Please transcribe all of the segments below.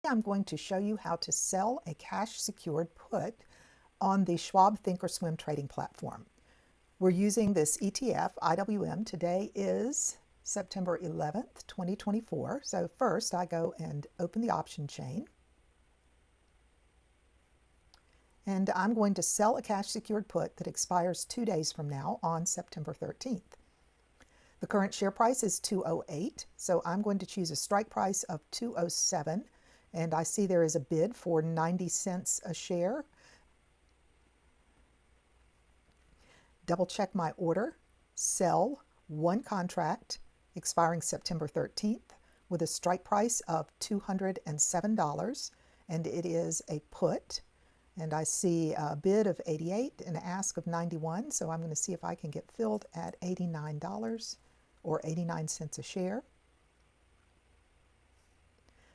I'm going to show you how to sell a cash secured put on the Schwab ThinkorSwim trading platform. We're using this ETF, IWM. Today is September 11th, 2024. So first I go and open the option chain. And I'm going to sell a cash secured put that expires 2 days from now on September 13th. The current share price is 208, so I'm going to choose a strike price of 207. And I see there is a bid for 90 cents a share. Double check my order. Sell one contract expiring September 13th with a strike price of $207, and it is a put. And I see a bid of 88 and an ask of 91, so I'm going to see if I can get filled at $89 or 89 cents a share.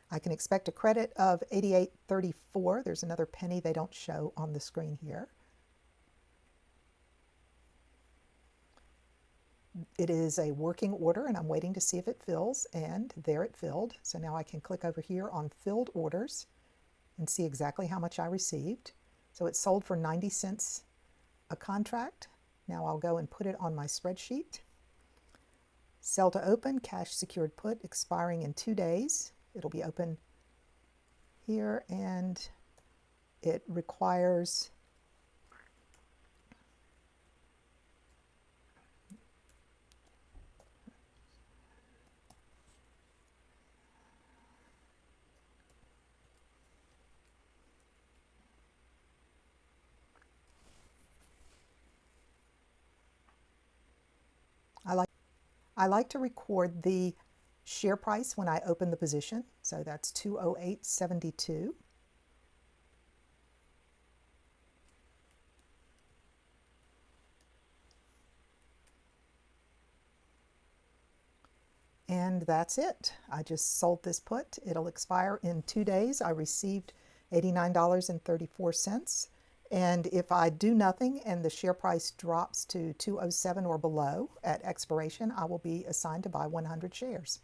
I can expect a credit of $88.34. There's another penny they don't show on the screen here. It is a working order, and I'm waiting to see if it fills, and there it filled. So now I can click over here on filled orders and see exactly how much I received. So it sold for 90 cents a contract. Now I'll go and put it on my spreadsheet. Sell to open, cash secured put expiring in 2 days. It'll be open here, and it requires I like to record the share price when I open the position, so that's 208.72. And that's it. I just sold this put. It'll expire in 2 days. I received $89.34. And if I do nothing and the share price drops to 207 or below at expiration, I will be assigned to buy 100 shares.